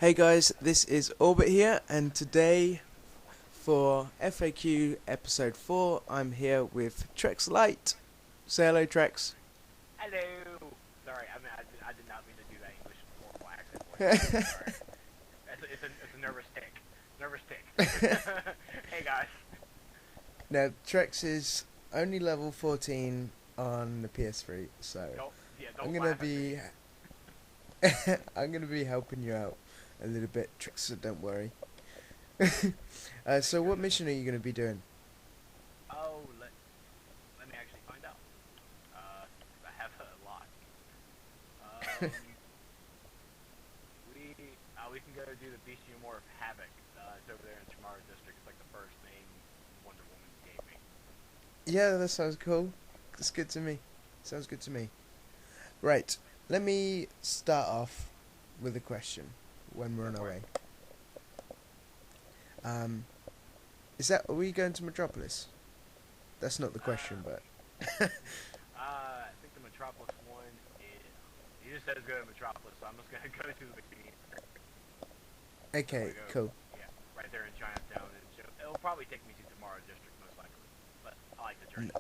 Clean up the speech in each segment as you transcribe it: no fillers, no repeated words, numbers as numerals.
Hey guys, this is Orbit here, and today for FAQ episode 4, I'm here with TrexLight. Say hello, Trex. Hello. Sorry, I did not mean to do that English horrible accent voice. I'm so sorry. It's a nervous tick. Nervous tick. Hey guys. Now, Trex is only level 14 on the PS3, so I'm Don't gonna laugh at me. be I'm gonna be helping you out a little bit, Trex. So don't worry. So what mission are you gonna be doing? Oh, let me actually find out. I have a lot. Um, we can go do the DCUO of Havoc. It's over there in Tomorrow District. It's like the first thing Wonder Woman gave me. Yeah, that sounds cool. That's good to me. Sounds good to me. Right, let me start off with a question when we're on our way. Um, are we going to Metropolis? That's not the question, but I think the Metropolis one is. He just says go to Metropolis, so I'm just gonna go to the beginning. okay, cool. Yeah, right there in Chinatown, and it'll probably take me to Tomorrow District most likely. But I like the journey.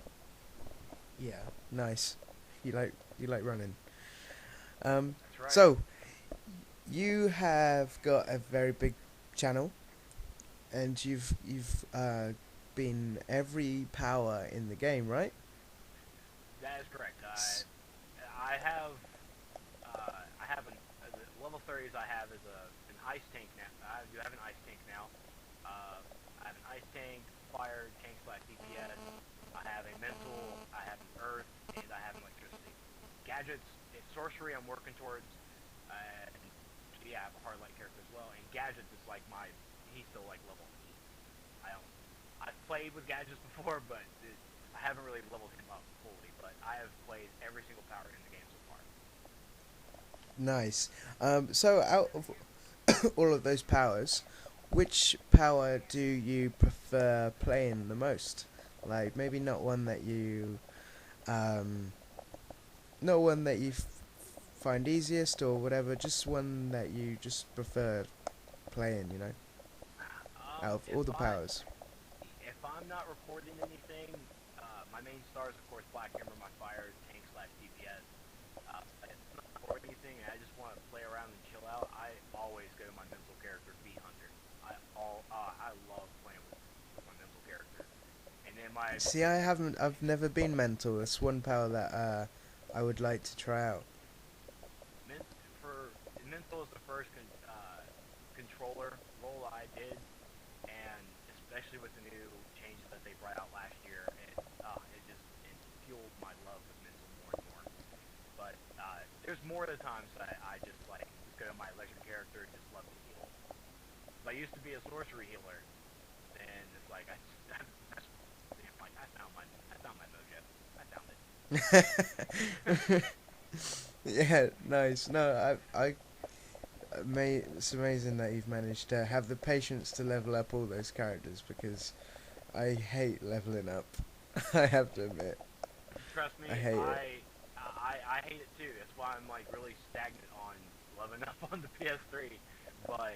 Yeah, nice. You like running. That's right. So you have got a very big channel, and you've been every power in the game, right? That is correct. S- I have the level 30s. I have is an ice tank now. I do have an ice tank now. I have an ice tank, fire tank slash DPS. I have a mental. I have an earth, and I have an electricity. Gadgets. It's sorcery. I'm working towards. And yeah, I have a hard light character as well. And gadgets is like he's still like level 8. I don't. I've played with gadgets before, but I haven't really leveled him up fully. But I have played every single power in the game so far. Nice. So out of all of those powers, which power do you prefer playing the most? Like maybe um, not one that find easiest or whatever, just one that you just prefer playing. Out of all If the powers. I'm not recording anything, my main stars, of course, Black Hammer, my fire tank slash DPS. If I'm not recording anything and I just want to play around and chill out, I always go to my mental character, Bee Hunter. I love playing with my mental character. And then my See, I've never been mental. That's one power that I would like to try out. men, for mental is the first controller role I did, and especially with the new changes that they brought out last year, it fueled my love with mental more and more. But there's more of the times that I just go to my electric character and just love to heal. I used to be a sorcery healer, and it's like I found my mojo. I found it. Yeah, nice. No, it's amazing that you've managed to have the patience to level up all those characters because I hate leveling up. I have to admit, Trust me, I hate it. I hate it too. That's why I'm like really stagnant on leveling up on the PS3. But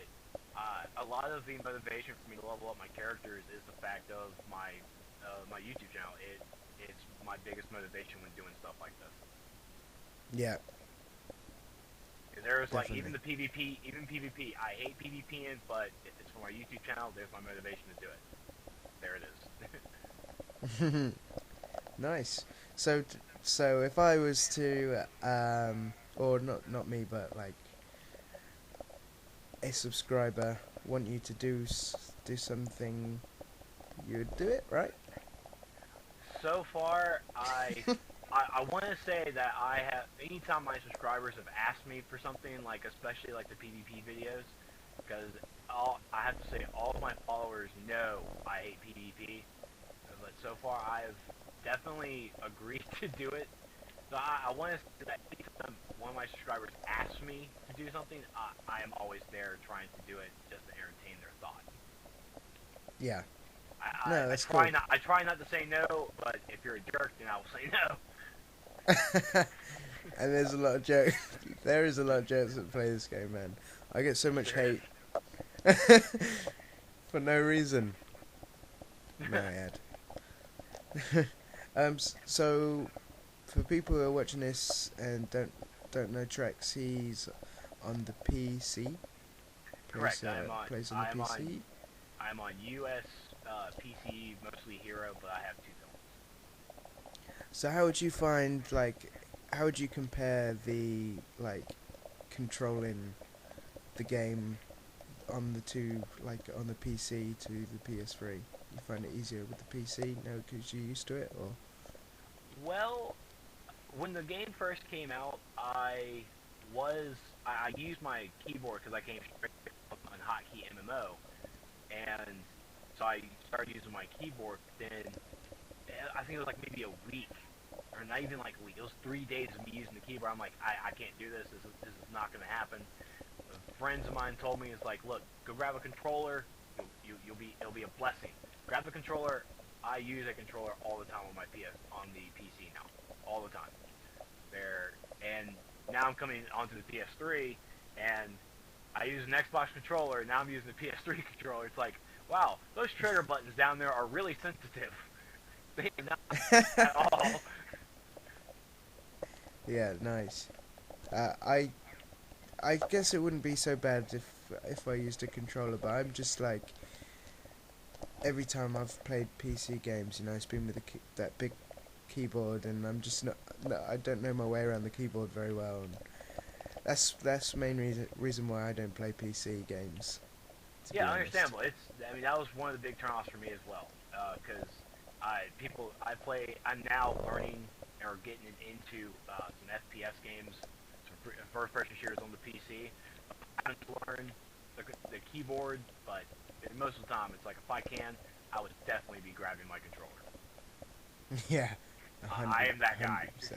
a lot of the motivation for me to level up my characters is the fact of my YouTube channel. It's my biggest motivation when doing stuff like this. Yeah, 'Cause there's like definitely. even PvP. I hate PvPing, but if it's for my YouTube channel, there's my motivation to do it. There it is. Nice. So if I was to or not me, but like a subscriber want you to do something, you would do it, right? So far, I want to say that I have. Anytime my subscribers have asked me for something, like especially like the PvP videos, because I have to say all of my followers know I hate PvP, but so far I've definitely agreed to do it. So I want to say that anytime one of my subscribers asks me to do something, I am always there trying to do it just to entertain their thought. Yeah. No, I that's try cool. not to say no, but if you're a jerk, then I will say no. And there's a lot of jokes. There is a lot of jokes that play this game, man. I get so much There hate for no reason. No, ad. So for people who are watching this and don't know Trex, he's on the PC. Correct. I'm on. Plays on I'm the on. PC. I'm on US PC, mostly Hero, but I have two phones. So how would you find how would you compare the controlling the game on the two on the PC to the PS3? You find it easier with the PC now because you're used to it, or? Well, when the game first came out, I used my keyboard because I came straight on hotkey MMO, and so I started using my keyboard. Then I think it was like maybe a week, or not even like a week. It was 3 days of me using the keyboard. I'm like, I can't do this. This is not going to happen. Friends of mine told me, it's like, look, go grab a controller. It'll be a blessing. Grab the controller. I use a controller all the time on the PC now, all the time. And now I'm coming onto the PS3, and I use an Xbox controller. Now I'm using the PS3 controller. It's like, wow, those trigger buttons down there are really sensitive. They are not at all. Yeah, nice. I guess it wouldn't be so bad if I used a controller, but I'm just like every time I've played PC games, it's been with that big keyboard, and I'm just not. No, I don't know my way around the keyboard very well, and that's the main reason why I don't play PC games. Yeah, understandable. That was one of the big turnoffs for me as well, because I'm now learning or getting into some FPS games, some first-person shooters on the PC. I haven't learned the keyboard, but most of the time, it's like if I can, I would definitely be grabbing my controller. Yeah, I am that guy. 100%.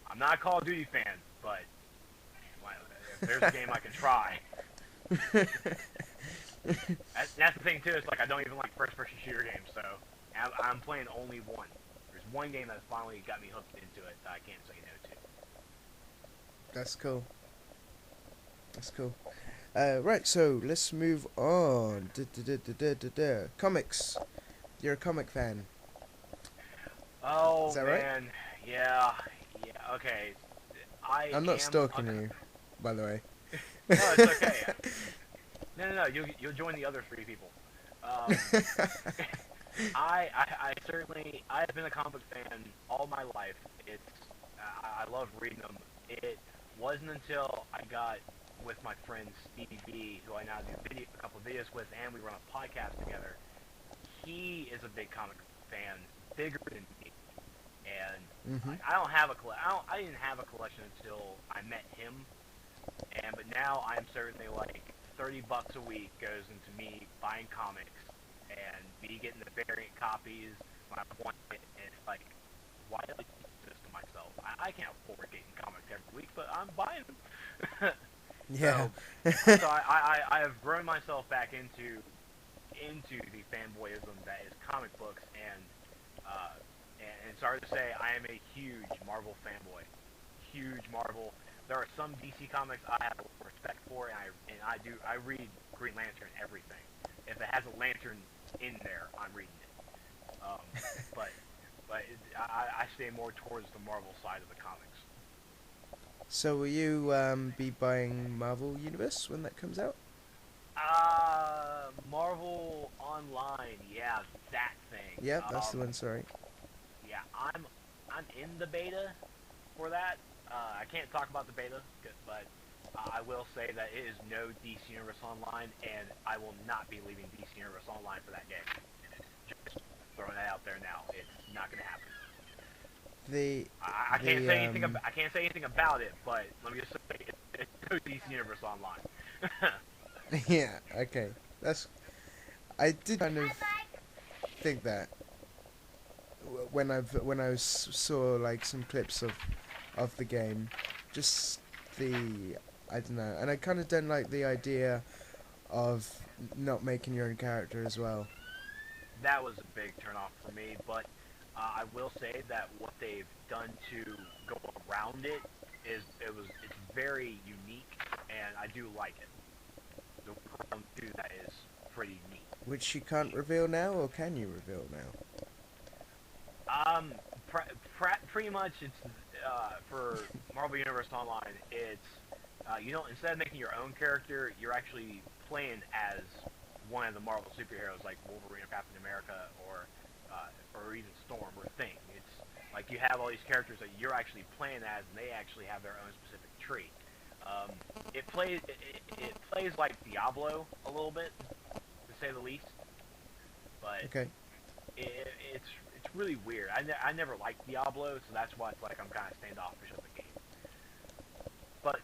I'm not a Call of Duty fan, but if there's a game I can try. That's the thing too. It's like I don't even like first-person shooter games, so I'm playing only one. There's one game that finally got me hooked into it that I can't say no to. That's cool. That's cool. Right, so let's move on. Comics. You're a comic fan. Oh Is that man, right? yeah, okay. I'm not stalking you, by the way. No, it's okay. No. You'll join the other three people. I certainly I've been a comic fan all my life. I love reading them. It wasn't until I got with my friend Stevie B, who I now do a couple of videos with, and we run a podcast together. He is a big comic fan, bigger than me, and I don't have I didn't have a collection until I met him, but now I'm certainly like $30 a week goes into me buying comics and me getting the variant copies when I want it, and it's like, why did I do this to myself? I can't afford getting comics every week, but I'm buying them. Yeah. So I have grown myself back into the fanboyism that is comic books, and sorry to say, I am a huge Marvel fanboy. Huge Marvel. There are some DC comics I have respect for, and I read Green Lantern everything. If it has a lantern in there, I'm reading it. But I stay more towards the Marvel side of the comics. So will you be buying Marvel Universe when that comes out? Marvel Online, yeah, that thing. Yeah, that's the one. Sorry. Yeah, I'm in the beta for that. I can't talk about the beta, but I will say that it is no DC Universe Online, and I will not be leaving DC Universe Online for that game. Just throwing that out there now. It's not going to happen. I can't say anything. I can't say anything about it, but let me just say it's no DC Universe Online. Yeah. Okay. I did kind of think that when I saw like some clips of the game, just I don't know, and I kind of don't like the idea of not making your own character as well. That was a big turnoff for me, but I will say that what they've done to go around it it's very unique, and I do like it. The workaround to that is pretty neat. Which you can't reveal now, or can you reveal now? Um, pretty much it's for Marvel Universe Online. It's you know, instead of making your own character, you're actually playing as one of the Marvel superheroes, like Wolverine or Captain America, or even Storm or Thing. It's like you have all these characters that you're actually playing as, and they actually have their own specific tree. Um, it plays like Diablo a little bit, to say the least, but Okay. it's really weird. I never liked Diablo, so that's why it's like I'm kind of standoffish of the game. But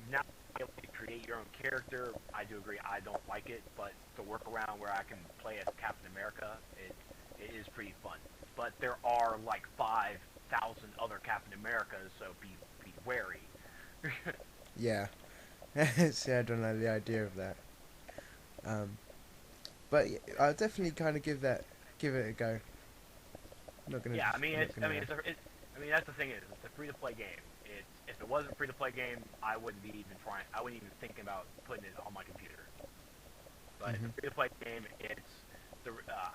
now being able to create your own character, I do agree. I don't like it, but the workaround where I can play as Captain America, it is pretty fun. But there are like 5,000 other Captain Americas, so be wary. Yeah. See, I don't know the idea of that. Um, but I'll definitely kind of give it a go. I'm not gonna. Yeah, I mean, I'm not gonna. I mean, that's the thing is, it's a free-to-play game. If it wasn't a free-to-play game, I wouldn't be even trying. I wouldn't even think about putting it on my computer. But it's a free-to-play game.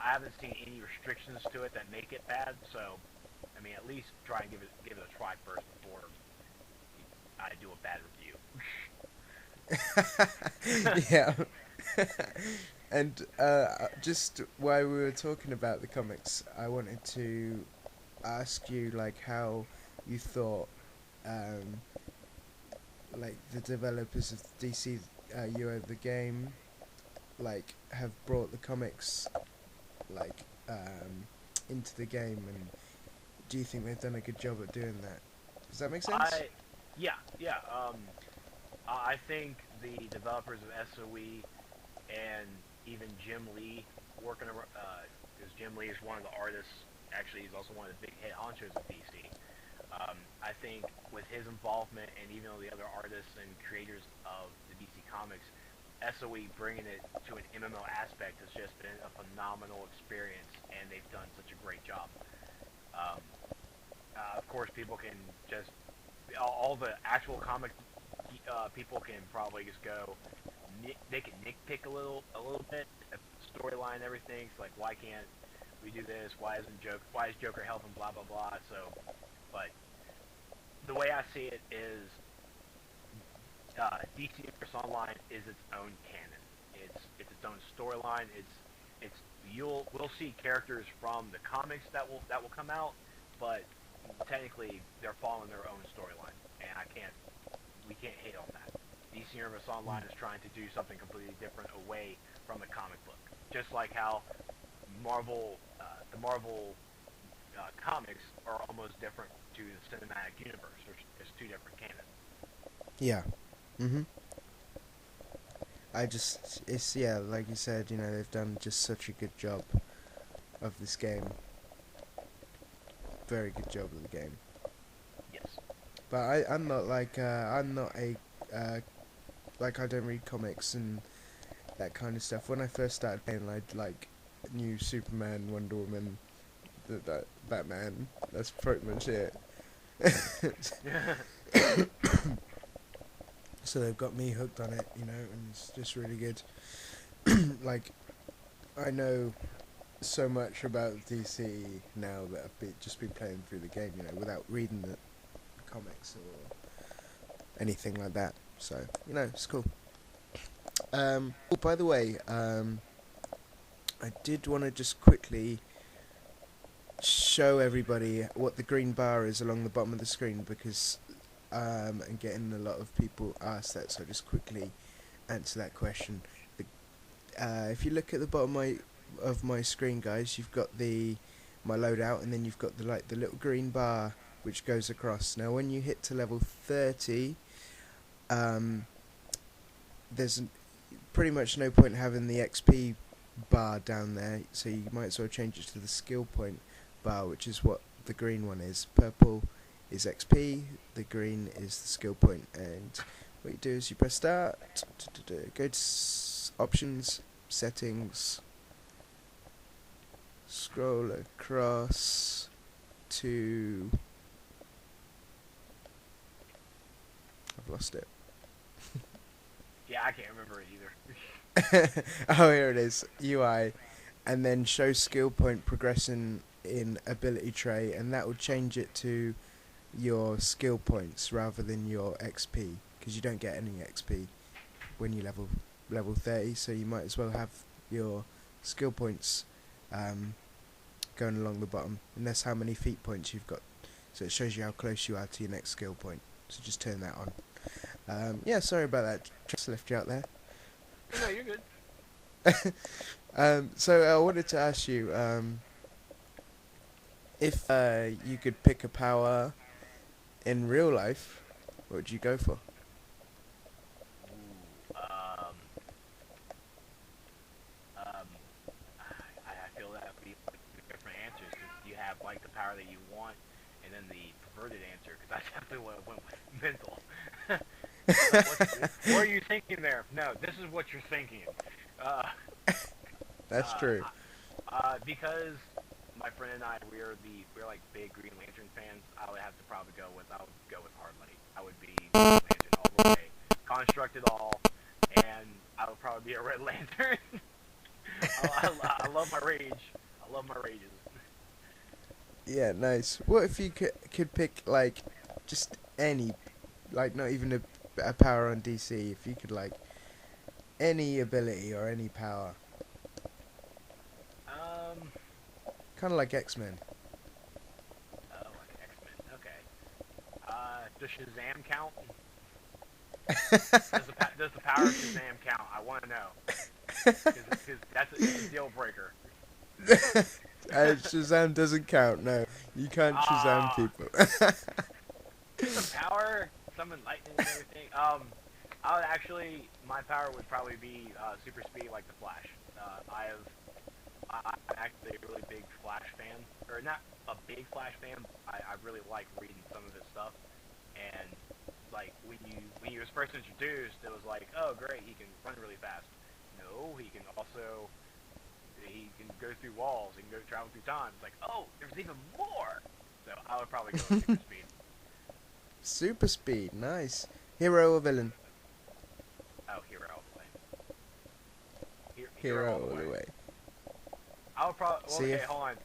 I haven't seen any restrictions to it that make it bad. So, I mean, at least try and give it a try first before I do a bad review. Yeah. And just while we were talking about the comics, I wanted to ask you like how you thought like the developers of DCUO the game like have brought the comics like into the game, and do you think they've done a good job at doing that? Does that make sense? Yeah. I think the developers of SOE and even Jim Lee working because Jim Lee is one of the artists. Actually, he's also one of the big head honchos of DC. I think with his involvement and even the other artists and creators of the DC Comics, SOE bringing it to an MMO aspect has just been a phenomenal experience, and they've done such a great job. Of course, people can just all the actual comic people can probably just go. They can nitpick a little bit at the storyline and everything. It's like, why can't we do this? Why is Joker helping? Blah blah blah. So, but the way I see it is, DC Universe Online is its own canon. It's its own storyline. We'll see characters from the comics that will come out, but technically they're following their own storyline, and we can't hate on that. DC Universe Online is trying to do something completely different away from the comic book, just like how the Marvel comics are almost different to the cinematic universe. There's two different canons. Yeah. It's like you said, you know, they've done just such a good job of this game. Very good job of the game. Yes. But I'm not like I'm not a like I don't read comics and that kind of stuff. When I first started playing, I like knew Superman, Wonder Woman, that Batman. That's pretty much it. So they've got me hooked on it, you know, and it's just really good. Like, I know so much about DC now that I've just been playing through the game, you know, without reading the comics or anything like that. So, you know, it's cool. Oh, by the way, I did want to just quickly show everybody what the green bar is along the bottom of the screen, because and getting a lot of people ask that, so I'll just quickly answer that question. If you look at the bottom of my screen, guys, you've got my loadout, and then you've got the little green bar which goes across. Now when you hit to level 30, there's pretty much no point having the XP bar down there, so you might as well change it to the skill point bar, which is what the green one is. Purple is XP, the green is the skill point, and what you do is you press start, go to options, settings, scroll across to lost it. Yeah, I can't remember it either. Oh, here it is. UI, and then show skill point progression in ability tray, and that will change it to your skill points rather than your XP, because you don't get any XP when you level 30. So you might as well have your skill points going along the bottom, and that's how many feet points you've got. So it shows you how close you are to your next skill point. So just turn that on. Yeah, sorry about that. Just left you out there. No, you're good. So I wanted to ask you, if you could pick a power in real life, what would you go for? Ooh, I feel that would be like two different answers, because you have like the power that you want, and then the perverted answer, because that's definitely what went with mental. What are you thinking there? No, this is what you're thinking. Uh, That's true. because my friend and I, we're like big Green Lantern fans. I would have to probably go with Hard Light. I would be Green Lantern all the way, construct it all, and I would probably be a Red Lantern. I love my rage. I love my rages. Yeah, nice. What if you could pick like just any, like not even a power on DC? If you could like any ability or any power, kind of like X-Men. Oh, like X-Men. Okay. Does Shazam count? Does the power of Shazam count? I want to know. Because that's a deal breaker. Shazam doesn't count. No, you can't Shazam people. The power, summon lightning and everything. I would actually, my power would probably be super speed, like the Flash. I'm actually a really big Flash fan, or not a big Flash fan. I really like reading some of his stuff, and like when he was first introduced, it was like, oh great, he can run really fast. No, he can go through walls, he can go travel through time. It's like, oh, there's even more. So I would probably go with super speed. Super speed, nice. Hero or villain? Oh, hero all the way. Hero all the way. I would probably. Well, See okay, hold on.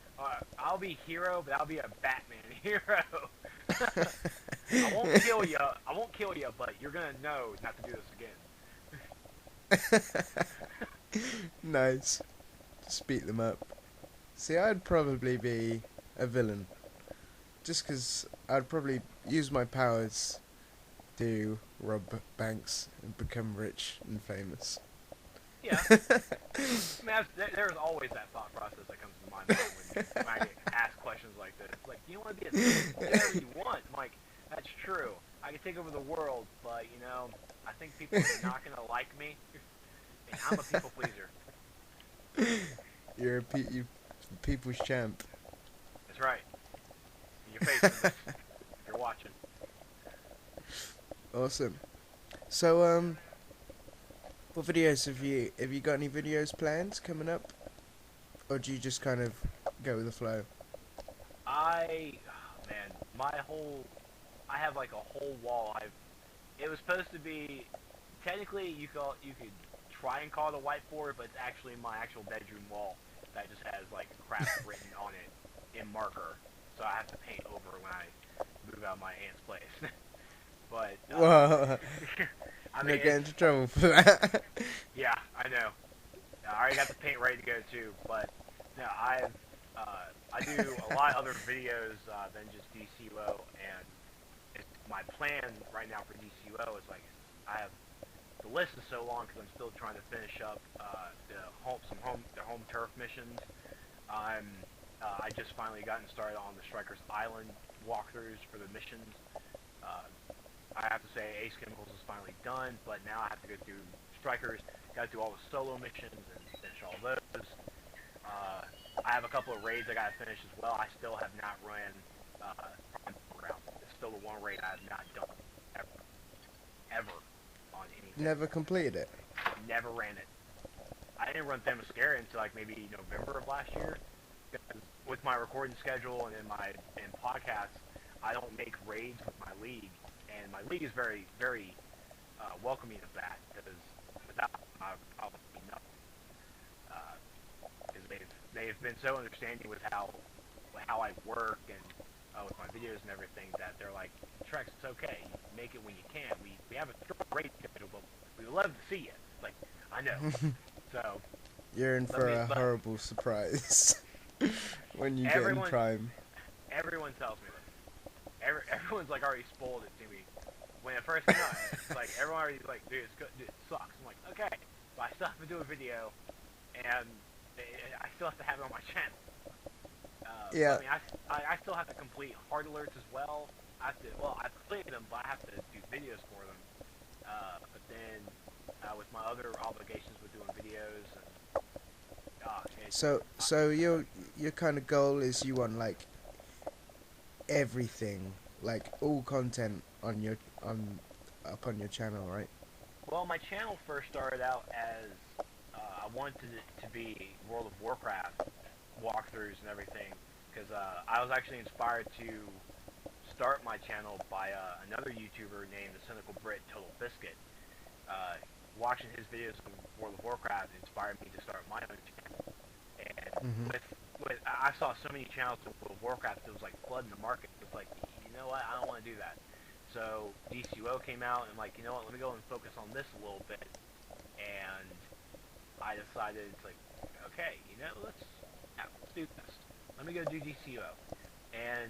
I'll be hero, but I'll be a Batman hero. I won't kill you. But you're gonna know not to do this again. Nice. Just beat them up. See, I'd probably be a villain. Just because I'd probably use my powers to rob banks and become rich and famous. Yeah. I mean, there's always that thought process that comes to my mind when I get asked questions like this. It's like, do you want to be a villain? Whatever you want. I'm like, that's true. I can take over the world, but, you know, I think people are not going to like me. And I'm a people pleaser. You're you people's champ. That's right. In your face, if you're watching. Awesome. So, what videos have you got any videos planned coming up? Or do you just kind of go with the flow? Man, I have like a whole wall. It was supposed to be, technically you could try and call it a whiteboard, but it's actually my actual bedroom wall that just has like crap written on it in marker. So I have to paint over when I move out of my aunt's place. But, Whoa. I I'm mean, not getting into trouble for that. yeah, I know. I already got the paint ready to go too, but no, I do a lot of other videos than just DCUO, and my plan right now for DCUO is like the list is so long because I'm still trying to finish up the home turf missions. I just finally gotten started on the Strikers Island walkthroughs for the missions. I have to say Ace Chemicals is finally done, but now I have to go through Strikers, got to do all the solo missions and finish all those. I have a couple of raids I got to finish as well. I still have not run Prime Ground. It's still the one raid I have not done ever on anything. Never completed it. Never ran it. I didn't run Themyscira until like maybe November of last year. Because with my recording schedule and in podcasts, I don't make raids with my league, and my league is very, very welcoming of that, because without them, I would probably be nothing. Because they've been so understanding with how I work and with my videos and everything, that they're like, Trex, it's okay, you make it when you can. We have a great schedule, but we would love to see you. Like, I know. So You're in for a horrible surprise when you get in Prime. Everyone tells me this. Everyone's like already spoiled it to me. When it first came out, it's like everyone already like, dude, it's good, dude, it sucks. I'm like, okay, but I still have to do a video, and I still have to have it on my channel. Yeah. I mean, I still have to complete hard alerts as well. I've completed them, but I have to do videos for them. But then with my other obligations with doing videos and so your kind of goal is you want like everything, like all content on your up on your channel, right? Well, my channel first started out as I wanted it to be World of Warcraft walkthroughs and everything, because I was actually inspired to start my channel by another YouTuber named the Cynical Brit Total Biscuit. Watching his videos of World of Warcraft inspired me to start my own channel. And with I saw so many channels of World of Warcraft, it was like flooding the market. It was like, you know what, I don't want to do that. So DCUO came out, and like, you know what, let me go and focus on this a little bit. And I decided, it's like, okay, you know, let's do this. Let me go do DCUO. And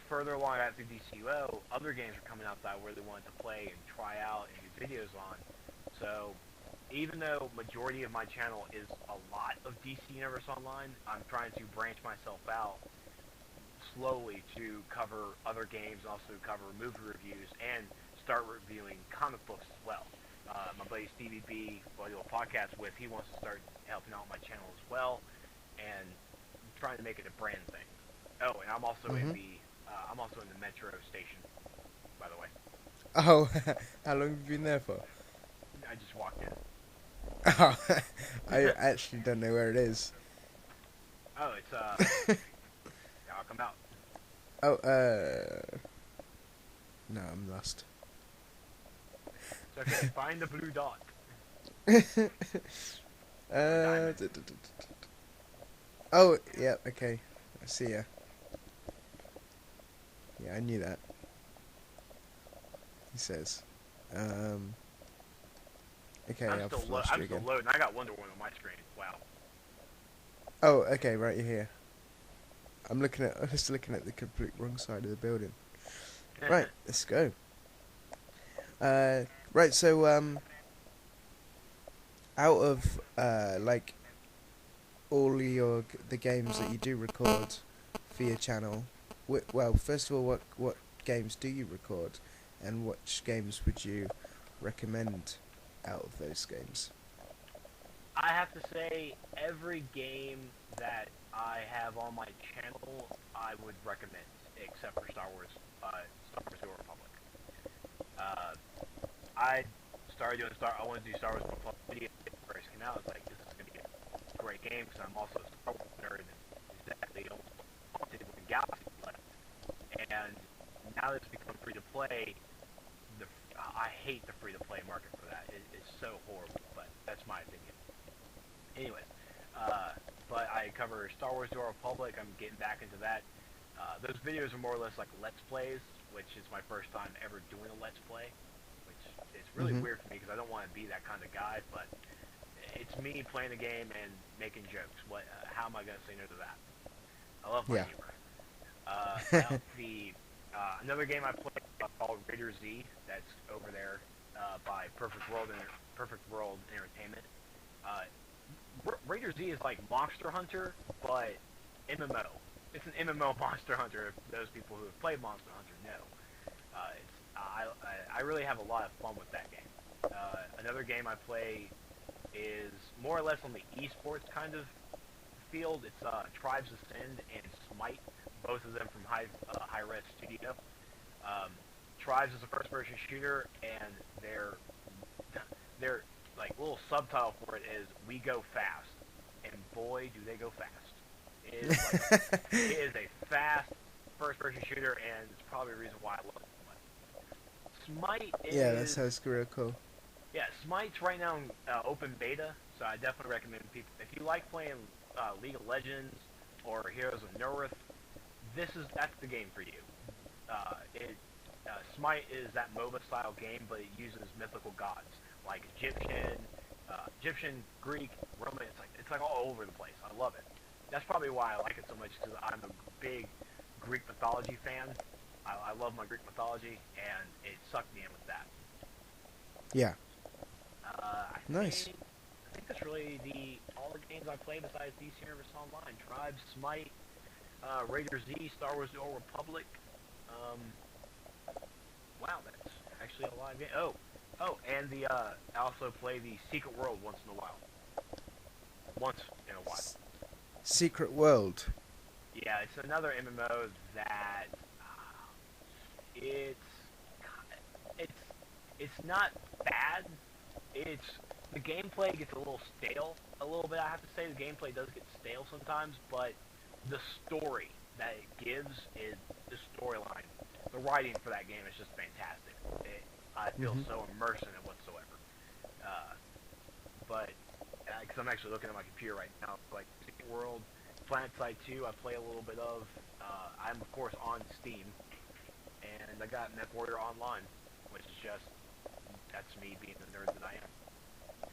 further along after DCUO, other games were coming out that I really wanted to play and try out and do videos on. So even though majority of my channel is a lot of DC Universe Online, I'm trying to branch myself out slowly to cover other games, also cover movie reviews, and start reviewing comic books as well. My buddy Stevie B, who I do a podcast with, he wants to start helping out my channel as well, and trying to make it a brand thing. Oh, and I'm also in the metro station, by the way. Oh, how long have you been there for? I just walked in. Oh, I actually don't know where it is. Oh, it's yeah, I'll come out. Oh, no, I'm lost. It's okay. Find the blue dot. Oh, yeah, okay. I see ya. Yeah, I knew that. He says. Okay, I'm still loading. I got Wonder Woman on my screen. Wow. Oh, okay, right, you're here. I'm just looking at the complete wrong side of the building. Right, let's go. Right, so out of like all the games that you do record for your channel, well, first of all, what games do you record, and which games would you recommend out of those games? I have to say, every game that I have on my channel, I would recommend, except for Star Wars New Republic. I started doing I wanted to do Star Wars New Republic video when it first came out. I was like, this is going to be a great game, because I'm also a Star Wars nerd, and exactly almost wanted when Galaxy left. And now that it's become free to play, I hate the free to play market for that. It's so horrible, but that's my opinion. Anyways, but I cover Star Wars New Republic. I'm getting back into that. Those videos are more or less like Let's Plays, which is my first time ever doing a Let's Play, which is really weird for me because I don't want to be that kind of guy, but it's me playing a game and making jokes. How am I going to say no to that? I love my humor. Another game I played called Raider Z, that's over there by Perfect World Entertainment. Raider Z is like Monster Hunter, but MMO. It's an MMO Monster Hunter, if those people who have played Monster Hunter know. I really have a lot of fun with that game. Another game I play is more or less on the esports kind of field. It's Tribes Ascend and Smite, both of them from High-Res Studio. Tribes is a first-person shooter, and their like little subtitle for it is "We go fast," and boy, do they go fast! It is a fast first-person shooter, and it's probably the reason why I love it so much. Smite Yeah, that is sounds real cool. yeah, Smite's right now in open beta, so I definitely recommend people if you like playing League of Legends or Heroes of Nerith, that's the game for you. Smite is that MOBA style game, but it uses mythical gods like Egyptian, Greek, Roman. It's like all over the place. I love it. That's probably why I like it so much because I'm a big Greek mythology fan. I love my Greek mythology, and it sucked me in with that. Yeah. I Nice. think I think that's really all the games I play besides DC Universe Online. Tribes, Smite, Raider Z, Star Wars: The Old Republic. Um, wow, that's actually a live game. And I also play the Secret World once in a while. Once in a while. Secret World. Yeah, it's another MMO that it's it's it's not bad. It's the gameplay gets a little stale a little bit. I have to say the gameplay does get stale sometimes, but the story that it gives is the storyline. The writing for that game is just fantastic. I feel so immersed in it whatsoever. Uh, but because I'm actually looking at my computer right now, like Secret World, Planet Side 2, I play a little bit of. I'm of course on Steam, and I got MechWarrior Online, which is just that's me being the nerd that I am.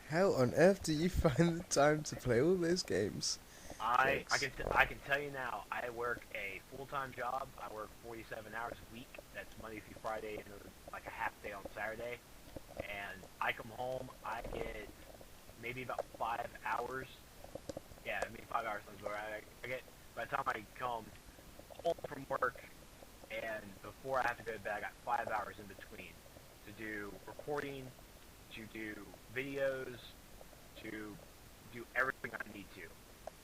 How on earth do you find the time to play all those games? I Trex? I can tell you now. I work a full-time job. I work 47 hours a week. That's Monday through Friday, and like a half day on Saturday. And I come home. I get maybe about 5 hours. Yeah, maybe 5 hours. I get by the time I come home from work, and before I have to go to bed, I got 5 hours in between to do recording, to do videos, to do everything I need to.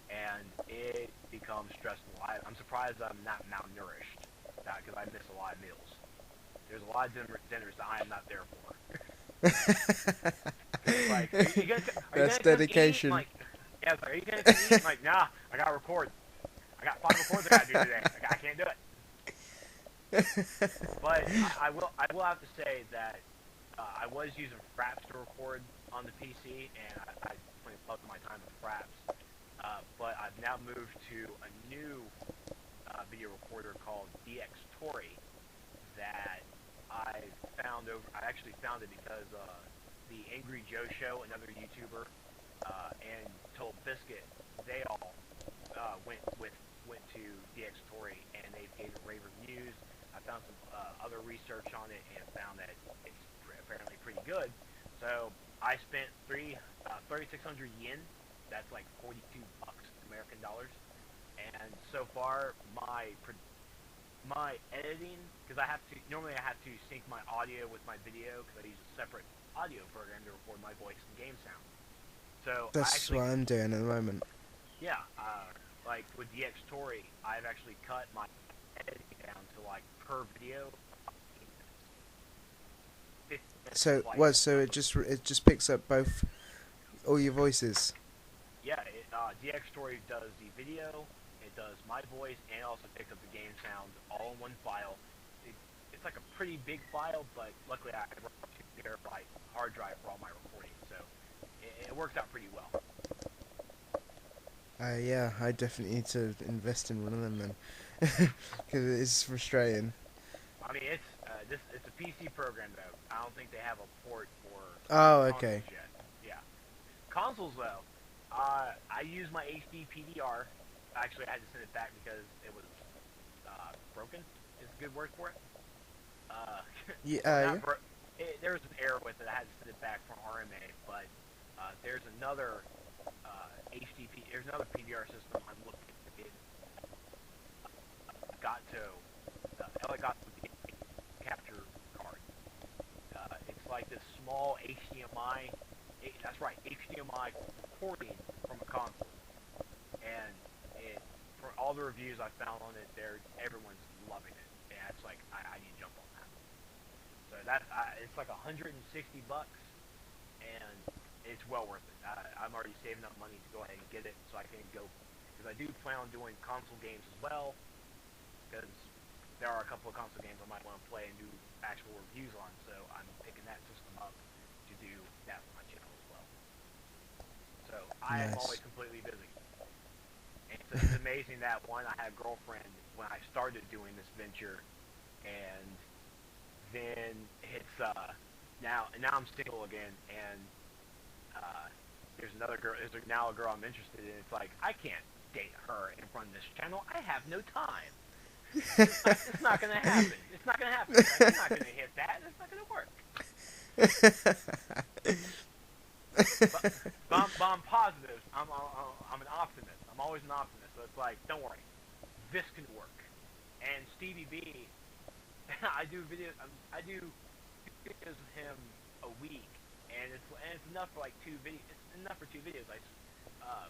And it becomes stressful. I'm surprised I'm not malnourished because I miss a lot of meals. There's a lot of dinners that I am not there for. It's like, are you That's gonna come eat? dedication. Like, yeah, it's like, are you gonna come eat? Like, nah, I gotta record. I got 5 records I gotta do today. I can't do it. But I will have to say that I was using Fraps to record on the PC, and I definitely loved my time with Fraps. But I've now moved to a new video recorder called DxTory that I actually found it because the Angry Joe Show, another YouTuber, and Told Biscuit, they all went to DxTory and they gave it rave reviews. I found some other research on it and found that it's apparently pretty good. So I spent 3,600 yen. That's like 42 bucks American dollars. And so far, my editing, because normally I have to sync my audio with my video because I use a separate audio program to record my voice and game sound. So I That's actually, what I'm doing at the moment. yeah, like with DxTory, I've actually cut my editing down to like per video, 15 minutes So of like, what? So it just picks up both all your voices. yeah, DxTory does the video, it does my voice, and also picks up the game sound all in one file. It's like a pretty big file, but luckily I run a 2 terabyte hard drive for all my recording, so it works out pretty well. Yeah, I definitely need to invest in one of them then, because it is frustrating. I mean, it's a PC program though. I don't think they have a port for Oh, okay. consoles yet. Yeah, consoles though. I use my HD PDR. Actually, I had to send it back because it was broken. Is a good word for it. Uh, Yeah, well, yeah. not there was an error with it. I had to send it back for RMA, but there's another There's another PDR system I'm looking to get. Got to Elgato capture card. It's like this small HDMI. That's right, HDMI recording from a console, and for all the reviews I found on it, everyone's loving it. And it's like I need to jump on that. So it's like 160 bucks, and it's well worth it. I'm already saving up money to go ahead and get it, so I can go because I do plan on doing console games as well. Because there are a couple of console games I might want to play and do actual reviews on. So I'm picking that system up to do that for my channel as well. So I am always Nice. completely busy. And so it's amazing that one, I had a girlfriend when I started doing this venture, and then it's now I'm single again, and there's another girl. There's now a girl I'm interested in. It's like I can't date her and run this channel. I have no time. It's not gonna happen. It's not gonna happen. I'm not gonna hit that. It's not gonna work. But I'm positive. I'm an optimist. I'm always an optimist. So it's like, don't worry, this can work. And Stevie B, I do videos with him a week, and it's enough for like 2 videos. It's enough for 2 videos.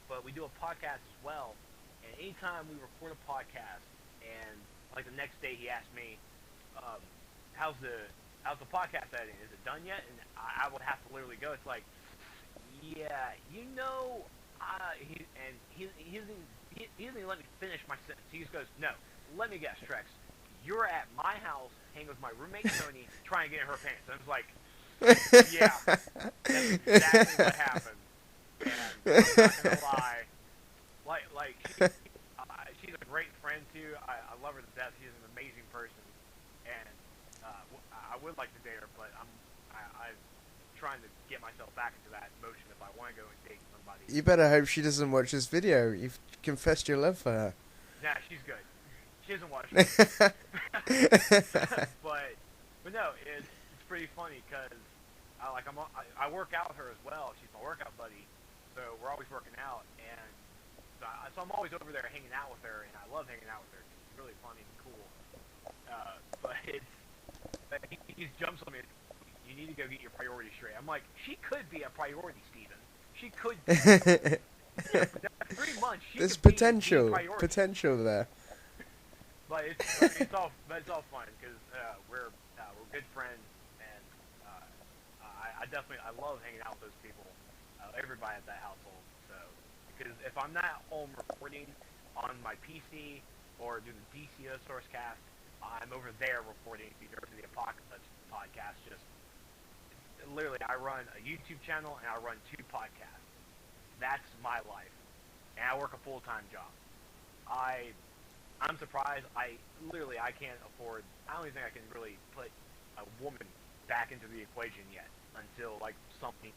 But we do a podcast as well. And anytime we record a podcast, and like the next day he asked me, how's the podcast editing? Is it done yet? And I would have to literally go. It's like, yeah, he doesn't even let me finish my sentence. He just goes, no, let me guess, Trex, you're at my house hanging with my roommate Tony trying to get in her pants. And I was like, yeah, that's exactly what happened. And I'm not gonna lie, she's a great friend too. I love her to death. She's an amazing person, and I would like to date her, but I'm trying to get myself back into that motion if I want to go and date somebody. You better hope she doesn't watch this video. You've confessed your love for her. Nah, she's good. She doesn't watch it. but no, it's pretty funny because I work out with her as well. She's my workout buddy, so we're always working out, and so I'm always over there hanging out with her, and I love hanging out with her. She's really funny and cool. But he just jumps on me. You need to go get your priorities straight. I'm like, she could be a priority, Steven. She could be. For 3 months, There's could potential be there. But it's all fun because we're good friends, and I love hanging out with those people. Everybody at that household. So because if I'm not at home recording on my PC or doing the DCUO Sourcecast, I'm over there recording the Nerds of the Apocalypse podcast. Just literally, I run a YouTube channel and I run 2 podcasts. That's my life, and I work a full-time job. I'm surprised. I can't afford. I don't even think I can really put a woman back into the equation yet until like something.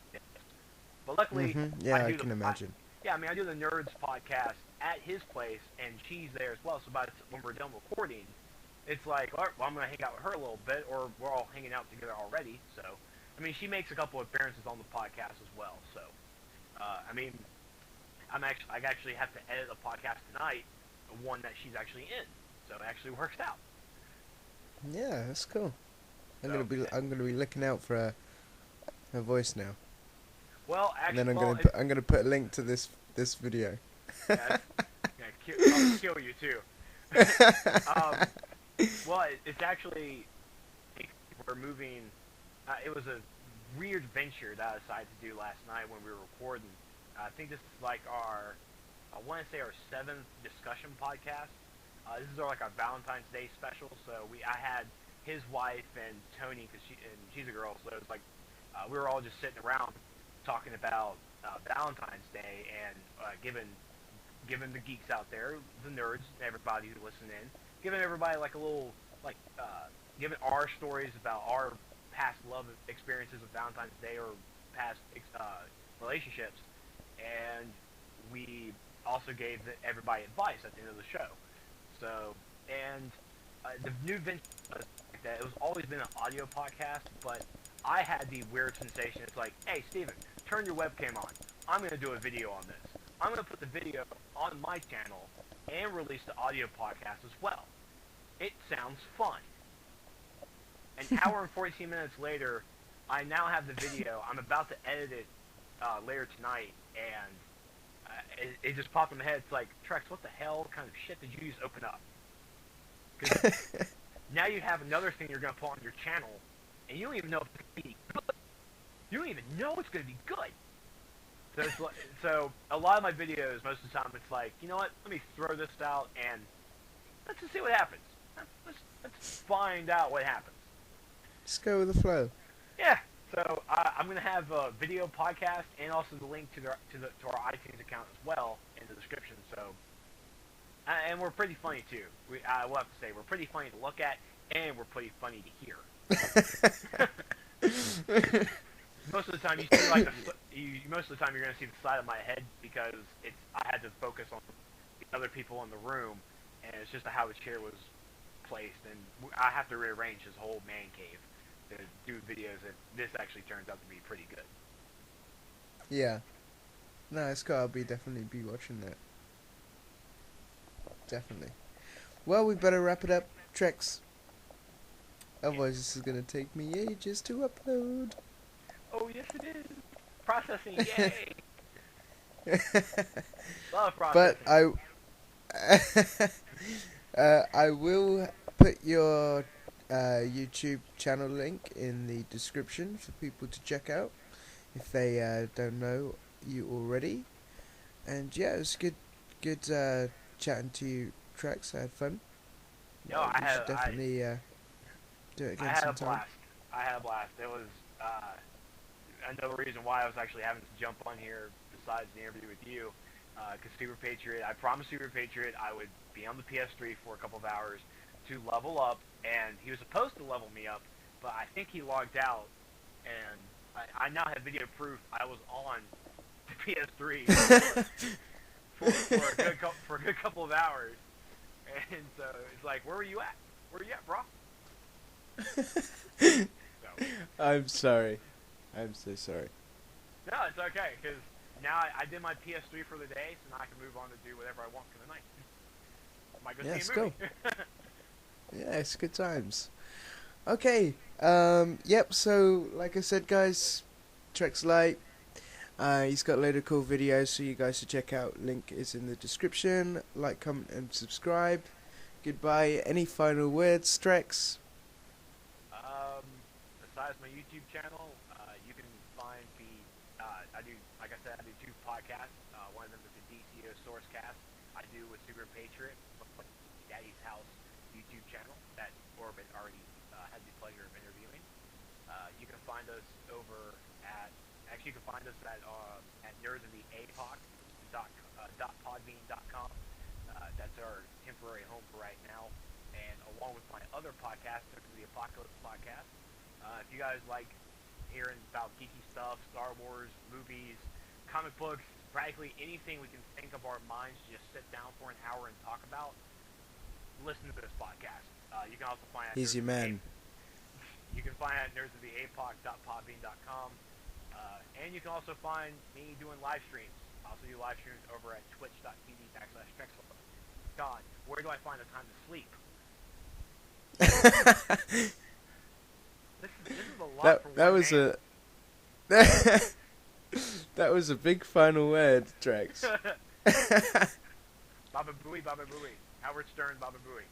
But luckily, yeah, I can imagine. I do the Nerds podcast at his place, and she's there as well. So when we're done recording, it's like, all right, well, I'm gonna hang out with her a little bit, or we're all hanging out together already. So, I mean, she makes a couple of appearances on the podcast as well. So, I mean, I actually have to edit a podcast tonight, one that she's actually in. So it actually works out. Yeah, that's cool. I'm gonna be looking out for her voice now. Well, actually, and then I'm gonna put a link to this video. Yeah, I'll kill you too. Well, it's actually we're moving. It was a weird venture that I decided to do last night when we were recording. I think this is like I want to say our 7th discussion podcast. This is our Valentine's Day special. So I had his wife and Tony, because she's a girl, so it was like we were all just sitting around talking about Valentine's Day and giving the geeks out there, the nerds, everybody who's listening, giving everybody like a little giving our stories about our past love experiences with Valentine's Day or past relationships, and we also gave everybody advice at the end of the show. So, and the new venture was like that. It was always been an audio podcast, but I had the weird sensation. It's like, hey, Steven, turn your webcam on. I'm going to do a video on this. I'm going to put the video on my channel and release the audio podcast as well. It sounds fun. An hour and 14 minutes later, I now have the video. I'm about to edit it later tonight, and it just popped in my head. It's like, Trex, what the hell kind of shit did you just open up? 'Cause now you have another thing you're going to put on your channel, and you don't even know if it's going to be good. You don't even know it's going to be good. So a lot of my videos, most of the time, it's like, you know what? Let me throw this out, and let's just see what happens. let's find out what happens. Just go with the flow. Yeah. So I'm gonna have a video podcast and also the link to our iTunes account as well in the description. So, and we're pretty funny too. I will have to say we're pretty funny to look at, and we're pretty funny to hear. Most of the time, you see like most of the time you're gonna see the side of my head because I had to focus on the other people in the room, and it's just how the chair was placed, and I have to rearrange his whole man cave to do videos, and this actually turns out to be pretty good. Yeah. No, it's got. I'll definitely be watching that. Definitely. Well, we better wrap it up, Trex. Otherwise, this is gonna take me ages to upload. Oh yes, it is. Processing, yay! Love processing. But I will put your YouTube channel link in the description for people to check out if they don't know you already. And yeah, it was good chatting to you, Trex. I had fun. No, we should definitely do it again sometime. I had a blast. It was another reason why I was actually having to jump on here besides the interview with you, because Super Patriot, I promised Super Patriot I would be on the PS3 for a couple of hours to level up, and he was supposed to level me up, but I think he logged out, and I now have video proof I was on the PS3 for a good couple of hours, and so it's like, where were you at? Where were you at, bro? So. I'm sorry. I'm so sorry. No, it's okay, because now I did my PS3 for the day, so now I can move on to do whatever I want for the night. Might go see a movie. Yeah, it's good times. Okay, yep, so, like I said, guys, TrexLight, he's got a load of cool videos for you guys to check out. Link is in the description. Like, comment, and subscribe. Goodbye. Any final words, Trex? Besides my YouTube channel, you can find I do, like I said, I do 2 podcasts. One of them is the DCUO Sourcecast I do with Super Patriot, Daddy's House YouTube channel that Orbit already had the pleasure of interviewing. You can find us over at, actually you can find us at nerdsoftheapoc.podbean.com. That's our temporary home for right now. And along with my other podcast, the Apocalypse Podcast. If you guys like hearing about geeky stuff, Star Wars, movies, comic books, practically anything we can think of our minds to just sit down for an hour and talk about, listen to this podcast. You can also find He's your man. You can find it at nerdsoftheapoc.podbean.com. And you can also find me doing live streams. I also do live streams over at twitch.tv/TrexLight. God, where do I find the time to sleep? This is a lot for that one was man. that was a big final word, Trex. Baba Booey, Baba Booey. Howard Stern, Baba Booey.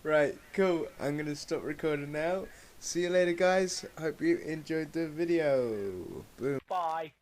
Right, cool. I'm gonna stop recording now. See you later, guys. Hope you enjoyed the video. Boom. Bye.